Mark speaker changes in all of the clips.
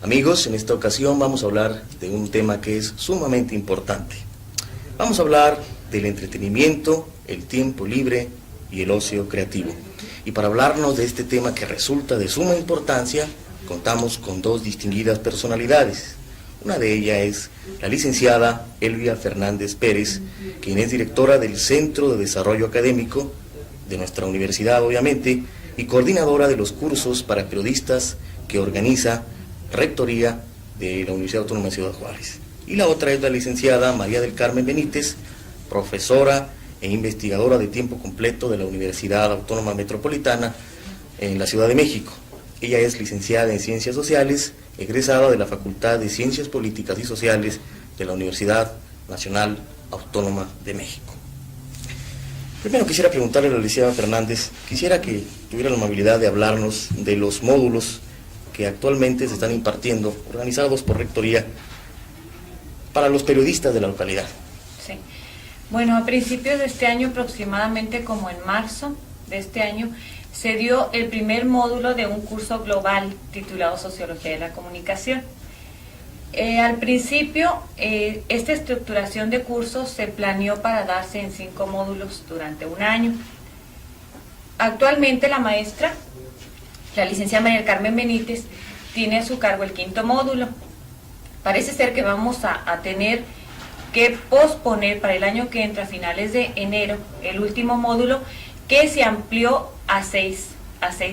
Speaker 1: Amigos, en esta ocasión vamos a hablar de un tema que es sumamente importante. Vamos a hablar del entretenimiento, el tiempo libre y el ocio creativo. Y para hablarnos de este tema que resulta de suma importancia, contamos con dos distinguidas personalidades. Una de ellas es la licenciada Elvia Fernández Pérez, quien es directora del Centro de Desarrollo Académico de nuestra universidad, obviamente, y coordinadora de los cursos para periodistas que organiza Rectoría de la Universidad Autónoma de Ciudad Juárez. Y la otra es la licenciada María del Carmen Benítez, profesora e investigadora de tiempo completo de la Universidad Autónoma Metropolitana en la Ciudad de México. Ella es licenciada en Ciencias Sociales, egresada de la Facultad de Ciencias Políticas y Sociales de la Universidad Nacional Autónoma de México. Primero quisiera preguntarle a la licenciada Fernández, quisiera que tuviera la amabilidad de hablarnos de los módulos que actualmente se están impartiendo, organizados por Rectoría, para los periodistas de la localidad.
Speaker 2: Sí. Bueno, a principios de este año, aproximadamente como en marzo de este año, se dio el primer módulo de un curso global titulado Sociología de la Comunicación. Al principio, esta estructuración de cursos se planeó para darse en 5 módulos durante un año. Actualmente la maestra, la licenciada María del Carmen Benítez, tiene a su cargo el 5º módulo. Parece ser que vamos a tener que posponer para el año que entra, a finales de enero, el último módulo, que se amplió a 6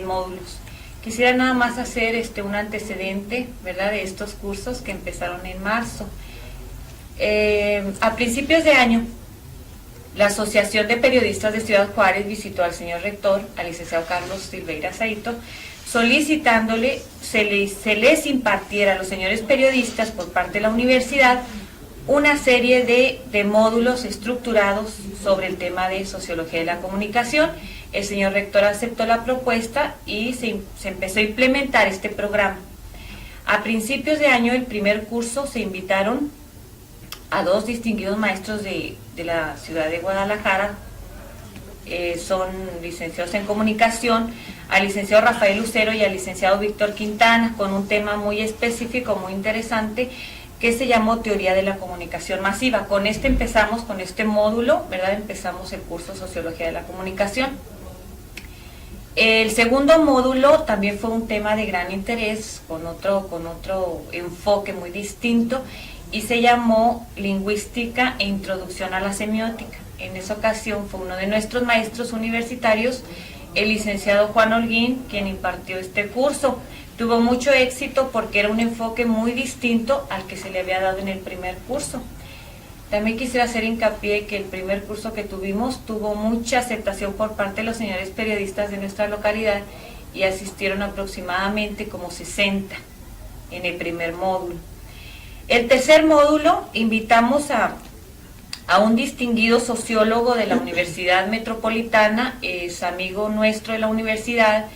Speaker 2: módulos. Quisiera nada más hacer un antecedente, ¿verdad?, de estos cursos que empezaron en marzo. A principios de año, la Asociación de Periodistas de Ciudad Juárez visitó al señor rector, al licenciado Carlos Silveira Saito, solicitándole se les impartiera a los señores periodistas por parte de la universidad una serie de módulos estructurados sobre el tema de sociología de la comunicación. El señor rector aceptó la propuesta y se empezó a implementar este programa. A principios de año, el primer curso, se invitaron a 2 distinguidos maestros de la ciudad de Guadalajara, son licenciados en comunicación, al licenciado Rafael Lucero y al licenciado Víctor Quintana, con un tema muy específico, muy interesante, que se llamó Teoría de la Comunicación Masiva. Con empezamos, con este módulo, ¿verdad? Empezamos el curso Sociología de la Comunicación. El segundo módulo también fue un tema de gran interés, con otro enfoque muy distinto, y se llamó Lingüística e Introducción a la Semiótica. En esa ocasión fue uno de nuestros maestros universitarios, el licenciado Juan Holguín, quien impartió este curso. Tuvo mucho éxito porque era un enfoque muy distinto al que se le había dado en el primer curso. También quisiera hacer hincapié que el primer curso que tuvimos tuvo mucha aceptación por parte de los señores periodistas de nuestra localidad y asistieron aproximadamente como 60 en el primer módulo. El tercer módulo invitamos a un distinguido sociólogo de la Universidad Metropolitana, es amigo nuestro de la universidad,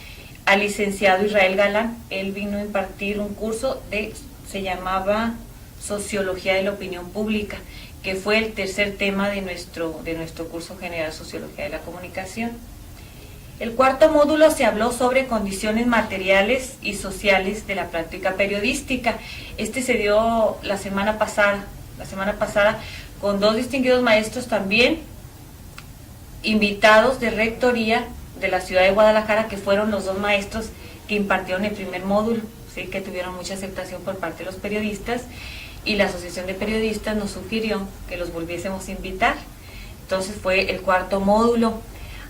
Speaker 2: al licenciado Israel Galán. Él vino a impartir un curso se llamaba Sociología de la Opinión Pública, que fue el tercer tema de nuestro curso general Sociología de la Comunicación. El cuarto módulo se habló sobre condiciones materiales y sociales de la práctica periodística. Se dio la semana pasada con 2 distinguidos maestros también, invitados de Rectoría de la ciudad de Guadalajara, que fueron los 2 maestros que impartieron el primer módulo, ¿sí?, que tuvieron mucha aceptación por parte de los periodistas, y la Asociación de Periodistas nos sugirió que los volviésemos a invitar. Entonces fue el cuarto módulo.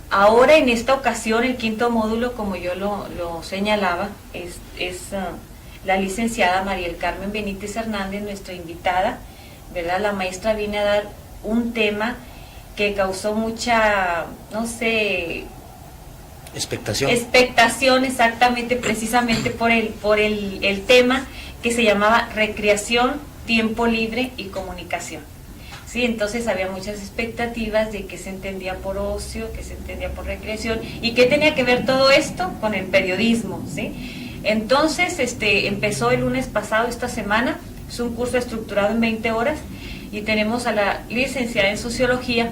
Speaker 2: Ahora, en esta ocasión, el 5º módulo, como yo lo señalaba, es la licenciada María del Carmen Benítez Hernández, nuestra invitada, ¿verdad? La maestra viene a dar un tema que causó mucha, expectación, exactamente, precisamente por el tema, que se llamaba Recreación, Tiempo Libre y Comunicación. Sí, entonces había muchas expectativas de qué se entendía por ocio, qué se entendía por recreación, y qué tenía que ver todo esto con el periodismo, ¿sí? Entonces, empezó el lunes pasado, esta semana. Es un curso estructurado en 20 horas, y tenemos a la licenciada en Sociología,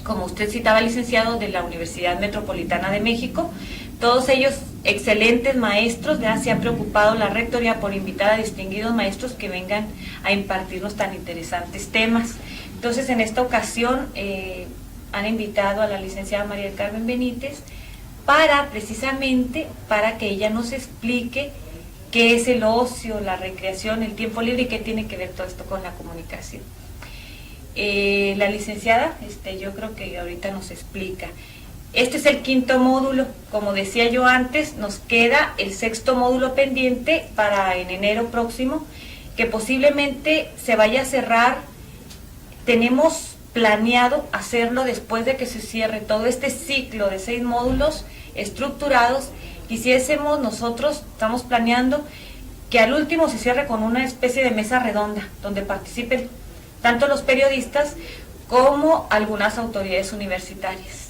Speaker 2: como usted citaba, licenciado de la Universidad Metropolitana de México. Todos ellos excelentes maestros, ya se ha preocupado la rectoría por invitar a distinguidos maestros que vengan a impartirnos tan interesantes temas. Entonces, en esta ocasión han invitado a la licenciada María del Carmen Benítez precisamente para que ella nos explique qué es el ocio, la recreación, el tiempo libre y qué tiene que ver todo esto con la comunicación. La licenciada, yo creo que ahorita nos explica. Este es el 5º módulo, como decía yo antes, nos queda el 6º módulo pendiente para en enero próximo, que posiblemente se vaya a cerrar. Tenemos planeado hacerlo después de que se cierre todo este ciclo de 6 módulos estructurados. Nosotros estamos planeando que al último se cierre con una especie de mesa redonda, donde participen tanto los periodistas como algunas autoridades universitarias.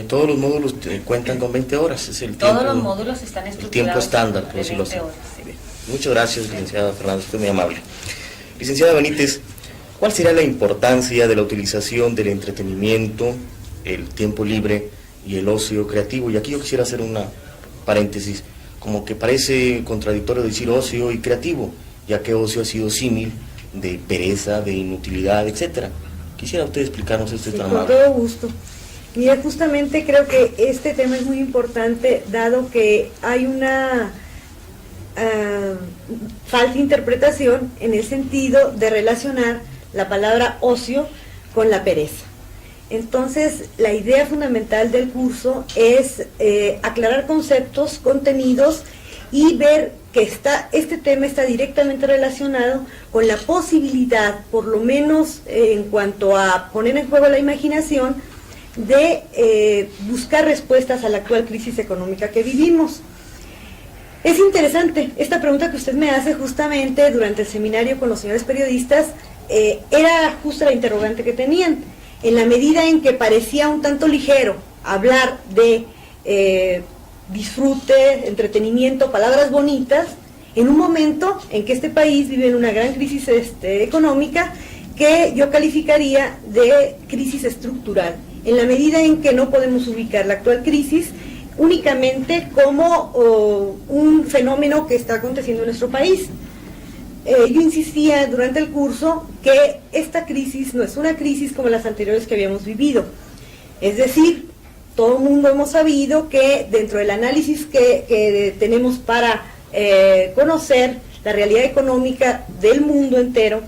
Speaker 1: Todos los módulos cuentan con 20 horas, es el tiempo.
Speaker 2: Todos los módulos están estructurados.
Speaker 1: El tiempo estándar, por decirlo así. Sí. Muchas gracias, licenciada Fernández, fue muy amable. Licenciada Benítez, ¿cuál será la importancia de la utilización del entretenimiento, el tiempo libre y el ocio creativo? Y aquí yo quisiera hacer una paréntesis, como que parece contradictorio decir ocio y creativo, ya que ocio ha sido símil de pereza, de inutilidad, etcétera. Quisiera usted explicarnos esto tan amable.
Speaker 3: Con todo gusto. Mira, justamente creo que este tema es muy importante, dado que hay una falsa interpretación en el sentido de relacionar la palabra ocio con la pereza. Entonces, la idea fundamental del curso es aclarar conceptos, contenidos y ver que este tema está directamente relacionado con la posibilidad, por lo menos en cuanto a poner en juego la imaginación, de buscar respuestas a la actual crisis económica que vivimos. Es interesante esta pregunta que usted me hace justamente durante el seminario con los señores periodistas. Era justo la interrogante que tenían, en la medida en que parecía un tanto ligero hablar de disfrute, entretenimiento, palabras bonitas, en un momento en que este país vive en una gran crisis económica que yo calificaría de crisis estructural, en la medida en que no podemos ubicar la actual crisis únicamente como un fenómeno que está aconteciendo en nuestro país. Yo insistía durante el curso que esta crisis no es una crisis como las anteriores que habíamos vivido. Es decir, todo el mundo hemos sabido que dentro del análisis que tenemos para conocer la realidad económica del mundo entero,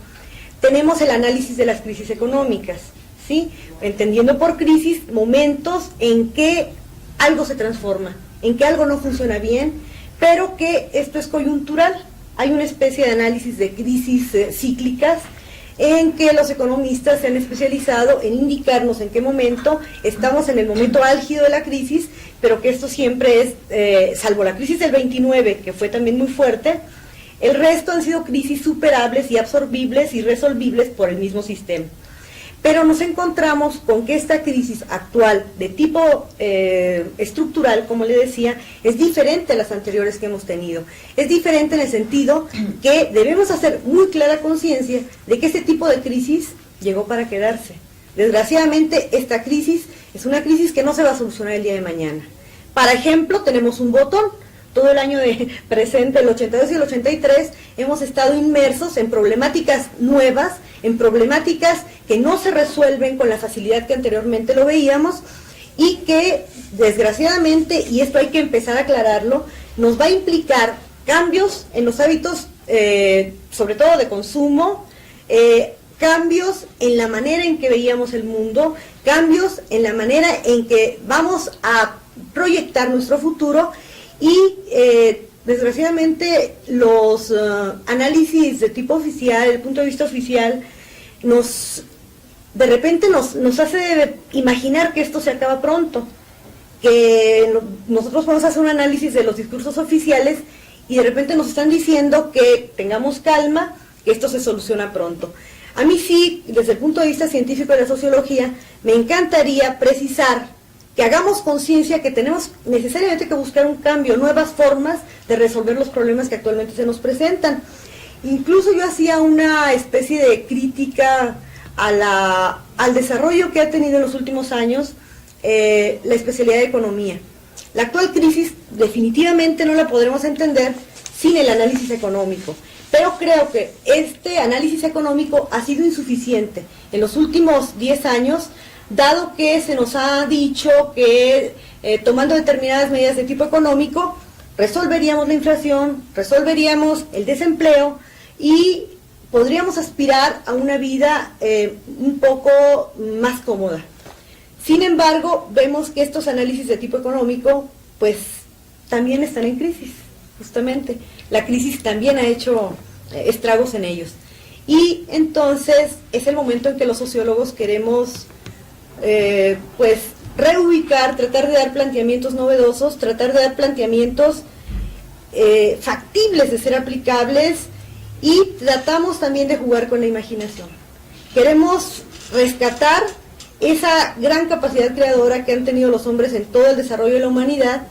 Speaker 3: tenemos el análisis de las crisis económicas, ¿sí? Entendiendo por crisis momentos en que algo se transforma, en que algo no funciona bien, pero que esto es coyuntural. Hay una especie de análisis de crisis cíclicas en que los economistas se han especializado en indicarnos en qué momento estamos en el momento álgido de la crisis, pero que esto siempre es, salvo la crisis del 29, que fue también muy fuerte, el resto han sido crisis superables y absorbibles y resolvibles por el mismo sistema. Pero nos encontramos con que esta crisis actual de tipo estructural, como le decía, es diferente a las anteriores que hemos tenido. Es diferente en el sentido que debemos hacer muy clara conciencia de que este tipo de crisis llegó para quedarse. Desgraciadamente, esta crisis es una crisis que no se va a solucionar el día de mañana. Para ejemplo, tenemos un botón. Todo el año presente, el 82 y el 83, hemos estado inmersos en problemáticas nuevas, en problemáticas que no se resuelven con la facilidad que anteriormente lo veíamos y que desgraciadamente, y esto hay que empezar a aclararlo, nos va a implicar cambios en los hábitos, sobre todo de consumo, cambios en la manera en que veíamos el mundo, cambios en la manera en que vamos a proyectar nuestro futuro. Y desgraciadamente los análisis de tipo oficial, el punto de vista oficial, de repente nos hace imaginar que esto se acaba pronto, que nosotros vamos a hacer un análisis de los discursos oficiales y de repente nos están diciendo que tengamos calma, que esto se soluciona pronto. A mí sí, desde el punto de vista científico de la sociología, me encantaría precisar que hagamos conciencia que tenemos necesariamente que buscar un cambio, nuevas formas de resolver los problemas que actualmente se nos presentan. Incluso yo hacía una especie de crítica al desarrollo que ha tenido en los últimos años la especialidad de economía. La actual crisis definitivamente no la podremos entender sin el análisis económico, pero creo que este análisis económico ha sido insuficiente en los últimos 10 años, dado que se nos ha dicho que tomando determinadas medidas de tipo económico resolveríamos la inflación, resolveríamos el desempleo y podríamos aspirar a una vida un poco más cómoda. Sin embargo, vemos que estos análisis de tipo económico pues también están en crisis, justamente. La crisis también ha hecho estragos en ellos. Y entonces es el momento en que los sociólogos queremos pues reubicar, tratar de dar planteamientos novedosos, tratar de dar planteamientos factibles de ser aplicables, y tratamos también de jugar con la imaginación. Queremos rescatar esa gran capacidad creadora que han tenido los hombres en todo el desarrollo de la humanidad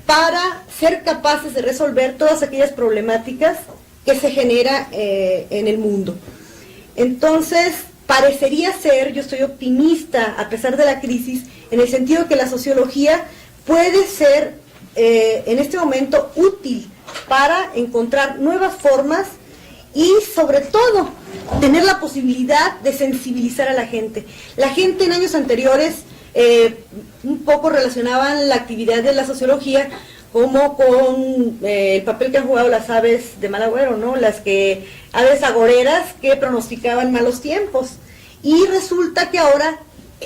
Speaker 3: para ser capaces de resolver todas aquellas problemáticas que se genera en el mundo. Entonces, parecería ser, yo estoy optimista a pesar de la crisis, en el sentido que la sociología puede ser en este momento útil para encontrar nuevas formas y sobre todo tener la posibilidad de sensibilizar a la gente. La gente en años anteriores un poco relacionaban la actividad de la sociología como con el papel que han jugado las aves de mal agüero, ¿no? Las aves agoreras que pronosticaban malos tiempos. Y resulta que ahora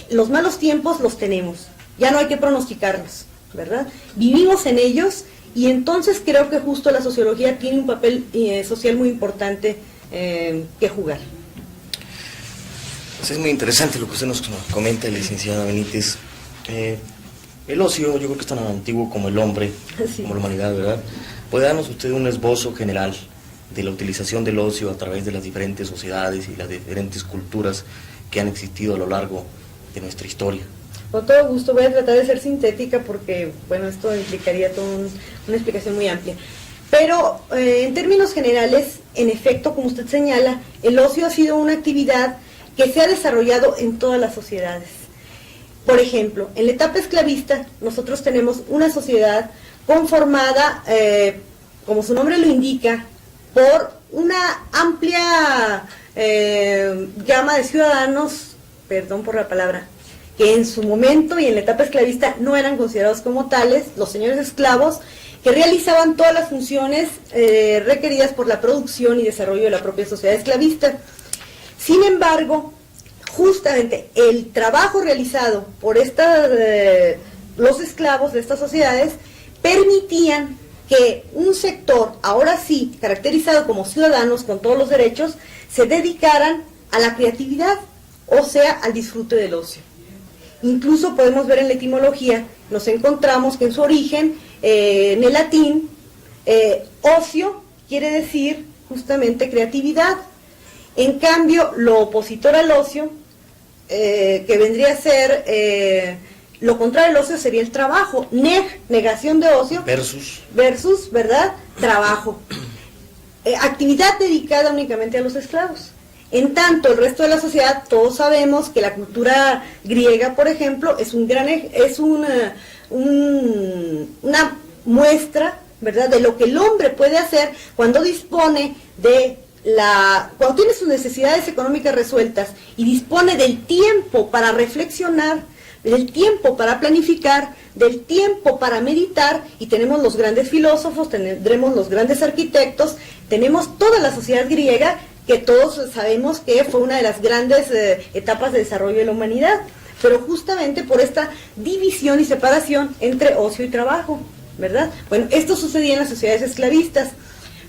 Speaker 3: los malos tiempos los tenemos, ya no hay que pronosticarlos, ¿verdad? Vivimos en ellos. Y entonces creo que justo la sociología tiene un papel social muy importante que jugar.
Speaker 1: Pues es muy interesante lo que usted nos comenta, licenciada Benítez. El ocio, yo creo que es tan antiguo como el hombre, sí, como la humanidad, ¿verdad? ¿Puede darnos usted un esbozo general de la utilización del ocio a través de las diferentes sociedades y las diferentes culturas que han existido a lo largo de nuestra historia?
Speaker 3: Con todo gusto, voy a tratar de ser sintética porque, bueno, esto implicaría toda una explicación muy amplia. Pero en términos generales, en efecto, como usted señala, el ocio ha sido una actividad que se ha desarrollado en todas las sociedades. Por ejemplo, en la etapa esclavista, nosotros tenemos una sociedad conformada, como su nombre lo indica, por una amplia gama de ciudadanos, perdón por la palabra, que en su momento y en la etapa esclavista no eran considerados como tales, los señores esclavos, que realizaban todas las funciones requeridas por la producción y desarrollo de la propia sociedad esclavista. Sin embargo, justamente el trabajo realizado por los esclavos de estas sociedades permitían que un sector, ahora sí, caracterizado como ciudadanos con todos los derechos, se dedicaran a la creatividad, o sea, al disfrute del ocio. Incluso podemos ver en la etimología, nos encontramos que en su origen, en el latín, ocio quiere decir justamente creatividad. En cambio, lo opositor al ocio, que vendría a ser, lo contrario al ocio sería el trabajo. Negación de ocio. Versus, ¿verdad? Trabajo. Actividad dedicada únicamente a los esclavos. En tanto, el resto de la sociedad, todos sabemos que la cultura griega, por ejemplo, es una muestra, ¿verdad?, de lo que el hombre puede hacer cuando dispone cuando tiene sus necesidades económicas resueltas y dispone del tiempo para reflexionar, del tiempo para planificar, del tiempo para meditar, y tenemos los grandes filósofos, tendremos los grandes arquitectos, tenemos toda la sociedad griega, que todos sabemos que fue una de las grandes etapas de desarrollo de la humanidad, pero justamente por esta división y separación entre ocio y trabajo, ¿verdad? Bueno, esto sucedía en las sociedades esclavistas.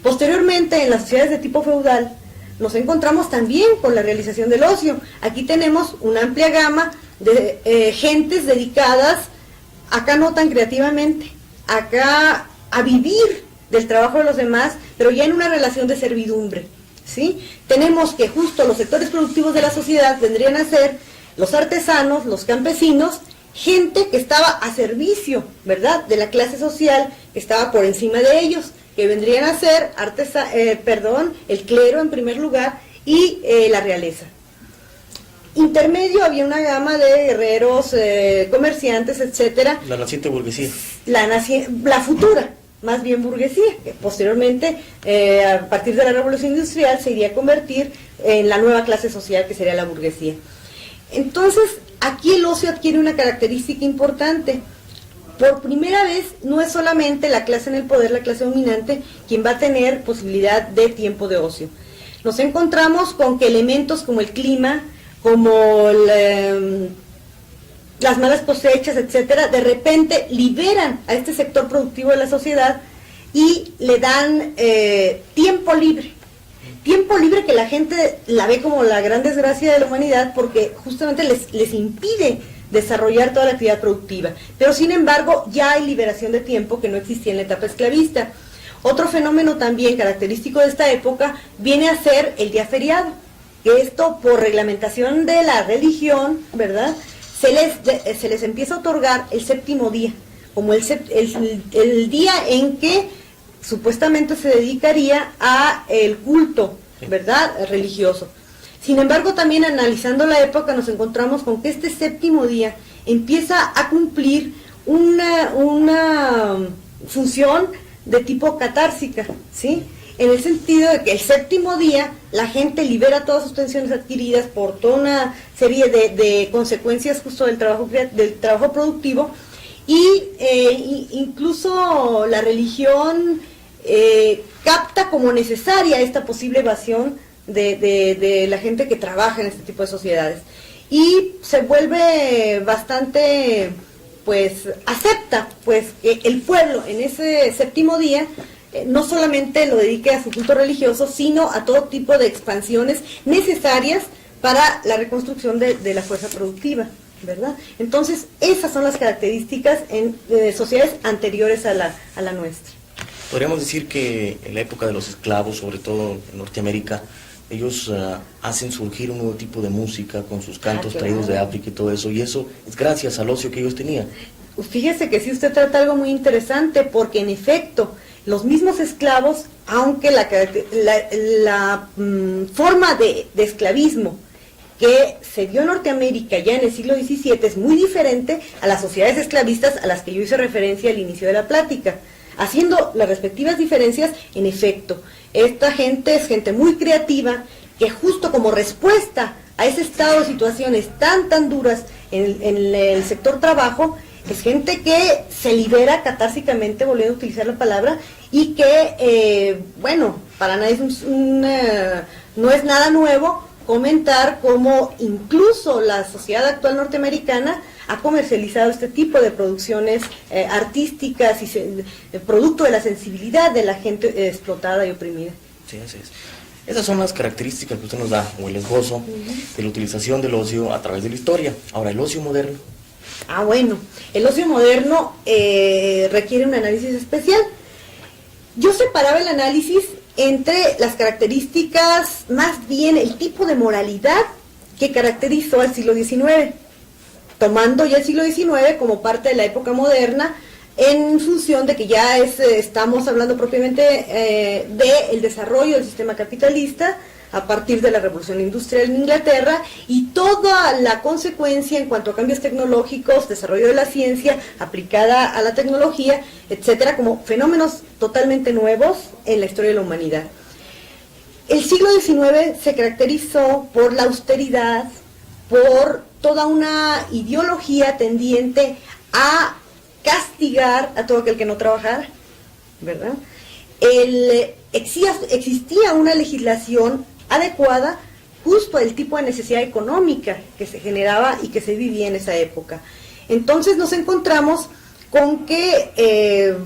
Speaker 3: Posteriormente, en las sociedades de tipo feudal, nos encontramos también con la realización del ocio. Aquí tenemos una amplia gama de gentes dedicadas, acá no tan creativamente, acá a vivir del trabajo de los demás, pero ya en una relación de servidumbre, ¿sí? Tenemos que justo los sectores productivos de la sociedad vendrían a ser los artesanos, los campesinos, gente que estaba a servicio, ¿verdad?, de la clase social que estaba por encima de ellos, que vendrían a ser el clero en primer lugar y la realeza. Intermedio había una gama de guerreros, comerciantes, etcétera.
Speaker 1: La naciente burguesía.
Speaker 3: La futura, más bien burguesía, que posteriormente, a partir de la Revolución Industrial, se iría a convertir en la nueva clase social que sería la burguesía. Entonces, aquí el ocio adquiere una característica importante. Por primera vez, no es solamente la clase en el poder, la clase dominante, quien va a tener posibilidad de tiempo de ocio. Nos encontramos con que elementos como el clima, como las malas cosechas, etcétera, de repente liberan a este sector productivo de la sociedad y le dan tiempo libre. Tiempo libre que la gente la ve como la gran desgracia de la humanidad porque justamente les impide desarrollar toda la actividad productiva. Pero sin embargo ya hay liberación de tiempo que no existía en la etapa esclavista. Otro fenómeno también característico de esta época viene a ser el día feriado, que esto por reglamentación de la religión, ¿verdad?, se les empieza a otorgar el séptimo día, como el día en que supuestamente se dedicaría a el culto, ¿verdad?, religioso. Sin embargo, también analizando la época nos encontramos con que este séptimo día empieza a cumplir una función de tipo catársica, ¿sí? En el sentido de que el séptimo día la gente libera todas sus tensiones adquiridas por toda una serie de consecuencias justo del trabajo productivo y incluso la religión capta como necesaria esta posible evasión de la gente que trabaja en este tipo de sociedades y se vuelve bastante, pues, acepta pues que el pueblo en ese séptimo día no solamente lo dedique a su culto religioso, sino a todo tipo de expansiones necesarias para la reconstrucción de la fuerza productiva, ¿verdad? Entonces, esas son las características en sociedades anteriores a la nuestra.
Speaker 1: Podríamos decir que en la época de los esclavos, sobre todo en Norteamérica, ellos hacen surgir un nuevo tipo de música con sus cantos traídos de África y todo eso, y eso es gracias al ocio que ellos tenían.
Speaker 3: Fíjese que sí usted trata algo muy interesante, porque en efecto, los mismos esclavos, aunque la forma de esclavismo que se dio en Norteamérica ya en el siglo XVII es muy diferente a las sociedades esclavistas a las que yo hice referencia al inicio de la plática. Haciendo las respectivas diferencias, en efecto, esta gente es gente muy creativa, que justo como respuesta a ese estado de situaciones tan duras en el sector trabajo, es gente que se libera catársicamente, volviendo a utilizar la palabra, y que, bueno, para nadie no es nada nuevo comentar cómo incluso la sociedad actual norteamericana ha comercializado este tipo de producciones artísticas y producto de la sensibilidad de la gente explotada y oprimida.
Speaker 1: Sí, así es. Esas son las características que usted nos da, o el esbozo de la utilización del ocio a través de la historia. Ahora, el ocio moderno.
Speaker 3: Bueno, el ocio moderno requiere un análisis especial. Yo separaba el análisis entre las características, más bien el tipo de moralidad que caracterizó al siglo XIX, tomando ya el siglo XIX como parte de la época moderna, en función de que ya estamos hablando propiamente del desarrollo del sistema capitalista a partir de la Revolución Industrial en Inglaterra y toda la consecuencia en cuanto a cambios tecnológicos, desarrollo de la ciencia aplicada a la tecnología, etcétera, como fenómenos totalmente nuevos en la historia de la humanidad. El siglo XIX se caracterizó por la austeridad, por toda una ideología tendiente a castigar a todo aquel que no trabajara, ¿verdad? Existía una legislación adecuada justo al tipo de necesidad económica que se generaba y que se vivía en esa época. Entonces nos encontramos con que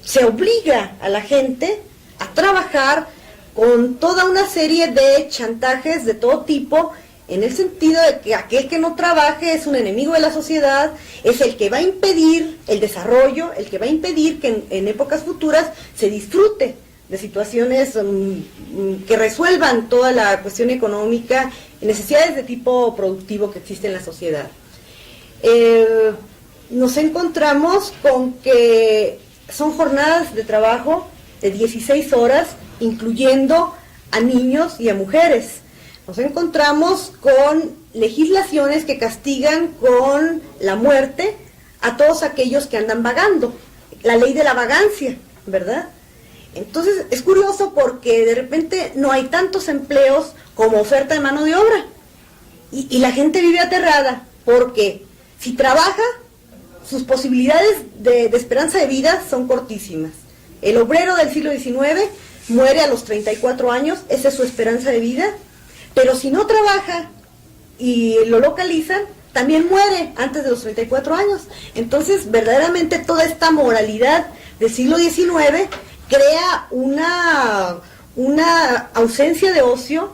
Speaker 3: se obliga a la gente a trabajar con toda una serie de chantajes de todo tipo, en el sentido de que aquel que no trabaje es un enemigo de la sociedad, es el que va a impedir el desarrollo, el que va a impedir que en épocas futuras se disfrute de situaciones que resuelvan toda la cuestión económica, necesidades de tipo productivo que existen en la sociedad. Nos encontramos con que son jornadas de trabajo de 16 horas, incluyendo a niños y a mujeres. Nos encontramos con legislaciones que castigan con la muerte a todos aquellos que andan vagando, la ley de la vagancia, ¿verdad? Entonces es curioso porque de repente no hay tantos empleos como oferta de mano de obra y la gente vive aterrada porque si trabaja, sus posibilidades de esperanza de vida son cortísimas. El obrero del siglo XIX muere a los 34 años, esa es su esperanza de vida, pero si no trabaja y lo localizan, también muere antes de los 34 años. Entonces, verdaderamente toda esta moralidad del siglo XIX crea una ausencia de ocio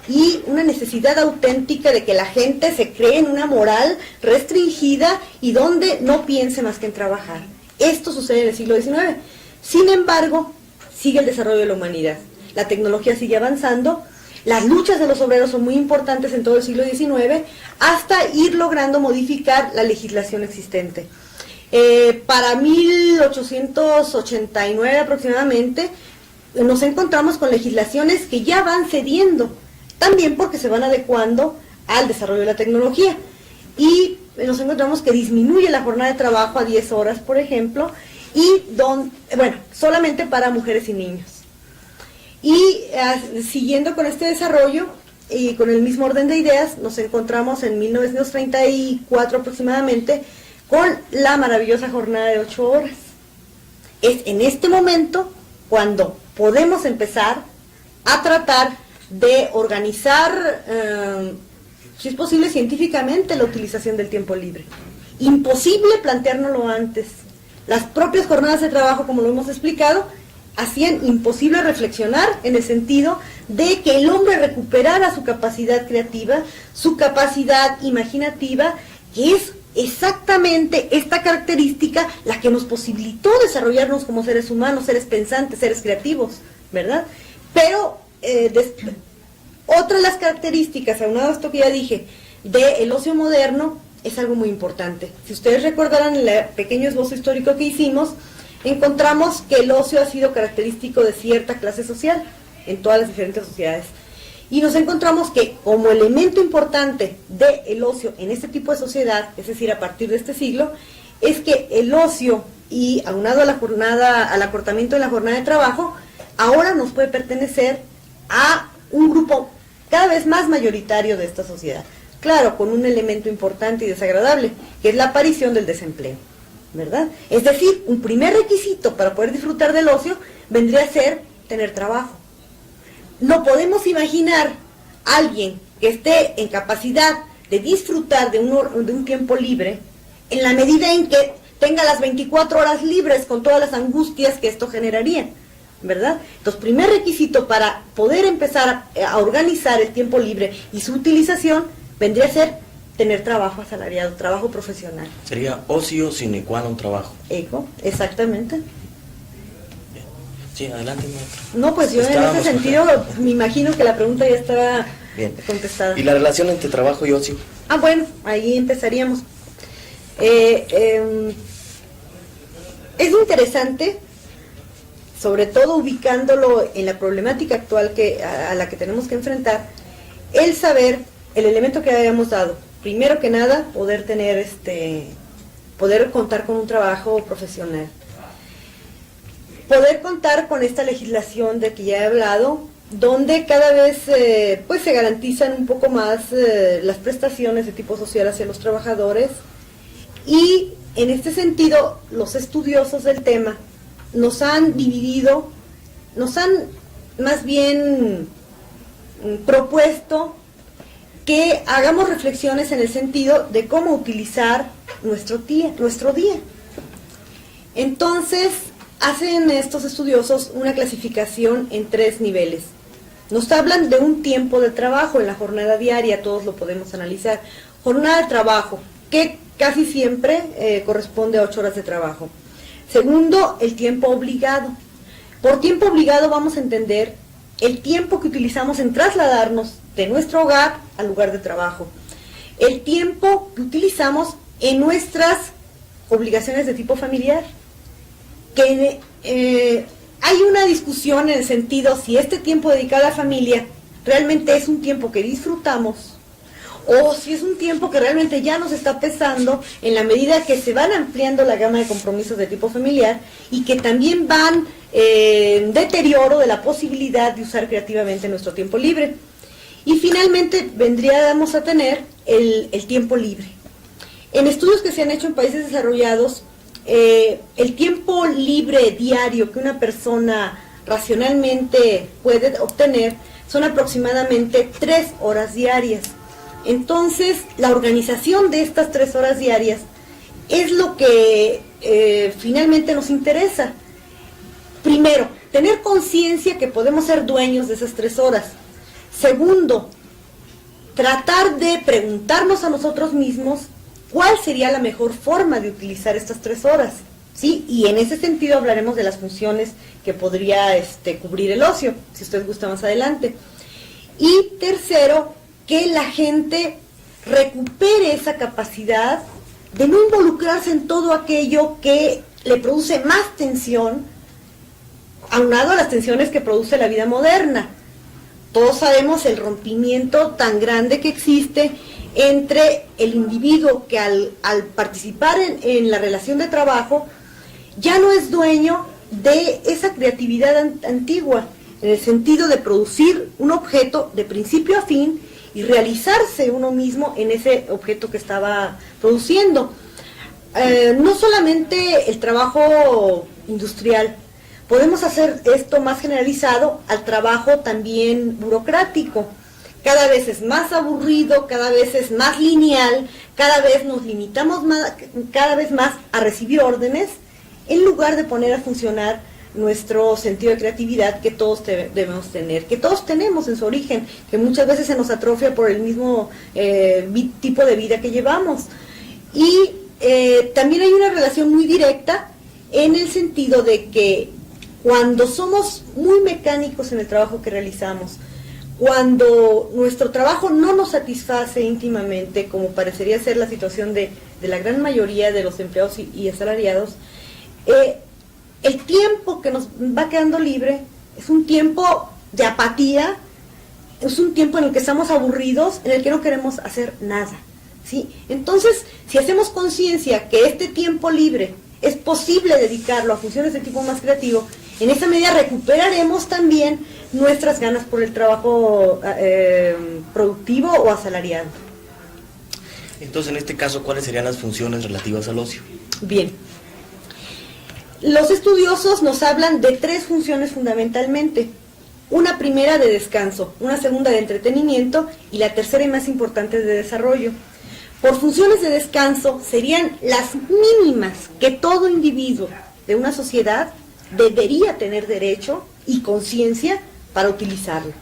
Speaker 3: y una necesidad auténtica de que la gente se cree en una moral restringida y donde no piense más que en trabajar. Esto sucede en el siglo XIX. Sin embargo, sigue el desarrollo de la humanidad. La tecnología sigue avanzando, las luchas de los obreros son muy importantes en todo el siglo XIX, hasta ir logrando modificar la legislación existente. Para 1889 aproximadamente, nos encontramos con legislaciones que ya van cediendo, también porque se van adecuando al desarrollo de la tecnología. Y nos encontramos que disminuye la jornada de trabajo a 10 horas, por ejemplo, y solamente para mujeres y niños. Y siguiendo con este desarrollo y con el mismo orden de ideas, nos encontramos en 1934 aproximadamente con la maravillosa jornada de 8 horas. Es en este momento cuando podemos empezar a tratar de organizar, si es posible científicamente, la utilización del tiempo libre. Imposible planteárnoslo antes. Las propias jornadas de trabajo, como lo hemos explicado, hacían imposible reflexionar en el sentido de que el hombre recuperara su capacidad creativa, su capacidad imaginativa, que es exactamente esta característica la que nos posibilitó desarrollarnos como seres humanos, seres pensantes, seres creativos, ¿verdad? Pero otra de las características, aunado a esto que ya dije, del ocio moderno, es algo muy importante. Si ustedes recordarán el pequeño esbozo histórico que hicimos, encontramos que el ocio ha sido característico de cierta clase social en todas las diferentes sociedades. Y nos encontramos que como elemento importante del ocio en este tipo de sociedad, es decir, a partir de este siglo, es que el ocio, y aunado a la jornada, al acortamiento de la jornada de trabajo, ahora nos puede pertenecer a un grupo cada vez más mayoritario de esta sociedad. Claro, con un elemento importante y desagradable, que es la aparición del desempleo, ¿verdad? Es decir, un primer requisito para poder disfrutar del ocio vendría a ser tener trabajo. No podemos imaginar a alguien que esté en capacidad de disfrutar de un tiempo libre en la medida en que tenga las 24 horas libres con todas las angustias que esto generaría, ¿verdad? Entonces, primer requisito para poder empezar a organizar el tiempo libre y su utilización vendría a ser tener trabajo asalariado, trabajo profesional.
Speaker 1: Sería ocio sine qua non trabajo.
Speaker 3: Exactamente.
Speaker 1: Sí, adelante, maestro.
Speaker 3: No, pues yo en ese sentido me imagino que la pregunta ya estaba contestada.
Speaker 1: ¿Y la relación entre trabajo y ocio?
Speaker 3: Bueno, ahí empezaríamos. Es interesante, sobre todo ubicándolo en la problemática actual a la que tenemos que enfrentar, el saber, el elemento que habíamos dado. Primero que nada, poder contar con un trabajo profesional. Poder contar con esta legislación de que ya he hablado, donde cada vez se garantizan un poco más las prestaciones de tipo social hacia los trabajadores, y en este sentido los estudiosos del tema nos han dividido, nos han más bien propuesto que hagamos reflexiones en el sentido de cómo utilizar nuestro día. Entonces, hacen estos estudiosos una clasificación en 3 niveles. Nos hablan de un tiempo de trabajo en la jornada diaria, todos lo podemos analizar. Jornada de trabajo, que casi siempre corresponde a 8 horas de trabajo. Segundo, el tiempo obligado. Por tiempo obligado vamos a entender el tiempo que utilizamos en trasladarnos de nuestro hogar al lugar de trabajo. El tiempo que utilizamos en nuestras obligaciones de tipo familiar. Que hay una discusión en el sentido si este tiempo dedicado a la familia realmente es un tiempo que disfrutamos o si es un tiempo que realmente ya nos está pesando en la medida que se van ampliando la gama de compromisos de tipo familiar y que también van en deterioro de la posibilidad de usar creativamente nuestro tiempo libre. Y finalmente vendríamos a tener el tiempo libre. En estudios que se han hecho en países desarrollados, el tiempo libre diario que una persona racionalmente puede obtener son aproximadamente 3 horas diarias. Entonces, la organización de estas 3 horas diarias es lo que finalmente nos interesa. Primero, tener conciencia que podemos ser dueños de esas 3 horas. Segundo, tratar de preguntarnos a nosotros mismos cuál sería la mejor forma de utilizar estas 3 horas, ¿sí? Y en ese sentido hablaremos de las funciones que podría cubrir el ocio, si usted gusta más adelante. Y tercero, que la gente recupere esa capacidad de no involucrarse en todo aquello que le produce más tensión, aunado a las tensiones que produce la vida moderna. Todos sabemos el rompimiento tan grande que existe entre el individuo que al participar en la relación de trabajo ya no es dueño de esa creatividad antigua, en el sentido de producir un objeto de principio a fin y realizarse uno mismo en ese objeto que estaba produciendo. No solamente el trabajo industrial, podemos hacer esto más generalizado al trabajo también burocrático. Cada vez es más aburrido, cada vez es más lineal, cada vez nos limitamos cada vez más a recibir órdenes, en lugar de poner a funcionar nuestro sentido de creatividad que todos debemos tener, que todos tenemos en su origen, que muchas veces se nos atrofia por el mismo tipo de vida que llevamos. Y también hay una relación muy directa en el sentido de que cuando somos muy mecánicos en el trabajo que realizamos, cuando nuestro trabajo no nos satisface íntimamente, como parecería ser la situación de la gran mayoría de los empleados y asalariados, el tiempo que nos va quedando libre es un tiempo de apatía, es un tiempo en el que estamos aburridos, en el que no queremos hacer nada, ¿sí? Entonces, si hacemos conciencia que este tiempo libre es posible dedicarlo a funciones de tipo más creativo, en esa medida recuperaremos también nuestras ganas por el trabajo productivo o asalariado.
Speaker 1: Entonces, en este caso, ¿cuáles serían las funciones relativas al ocio?
Speaker 3: Bien. Los estudiosos nos hablan de 3 funciones fundamentalmente. Una primera de descanso, una segunda de entretenimiento y la tercera y más importante de desarrollo. Por funciones de descanso serían las mínimas que todo individuo de una sociedad debería tener derecho y conciencia para utilizarlo.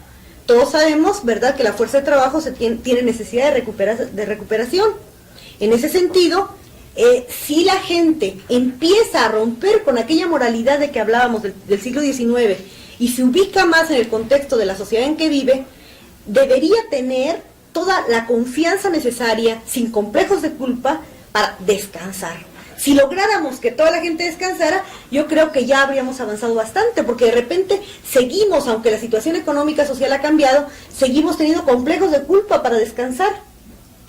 Speaker 3: Todos sabemos, ¿verdad?, que la fuerza de trabajo tiene necesidad de recuperación. En ese sentido, si la gente empieza a romper con aquella moralidad de que hablábamos del siglo XIX y se ubica más en el contexto de la sociedad en que vive, debería tener toda la confianza necesaria, sin complejos de culpa, para descansar. Si lográramos que toda la gente descansara, yo creo que ya habríamos avanzado bastante, porque de repente seguimos, aunque la situación económica social ha cambiado, seguimos teniendo complejos de culpa para descansar.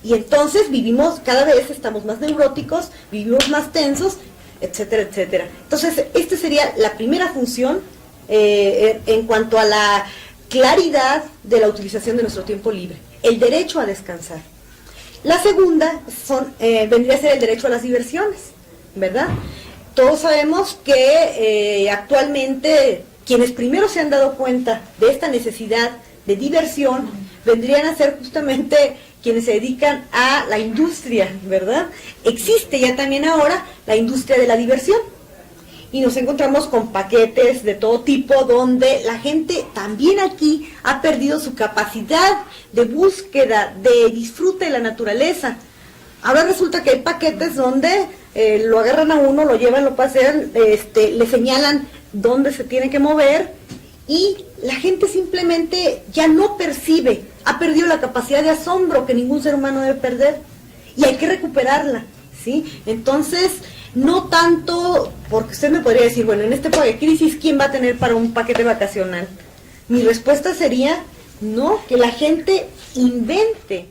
Speaker 3: Y entonces vivimos, cada vez estamos más neuróticos, vivimos más tensos, etcétera, etcétera. Entonces, esta sería la primera función en cuanto a la claridad de la utilización de nuestro tiempo libre, el derecho a descansar. La segunda vendría a ser el derecho a las diversiones, ¿verdad? Todos sabemos que actualmente quienes primero se han dado cuenta de esta necesidad de diversión vendrían a ser justamente quienes se dedican a la industria, ¿verdad? Existe ya también ahora la industria de la diversión y nos encontramos con paquetes de todo tipo donde la gente también aquí ha perdido su capacidad de búsqueda, de disfrute de la naturaleza. Ahora resulta que hay paquetes donde lo agarran a uno, lo llevan, lo pasean, le señalan dónde se tiene que mover y la gente simplemente ya no percibe, ha perdido la capacidad de asombro que ningún ser humano debe perder y hay que recuperarla, ¿sí? Entonces, no tanto, porque usted me podría decir, bueno, en este época de crisis, ¿quién va a tener para un paquete vacacional? Mi respuesta sería, no, que la gente invente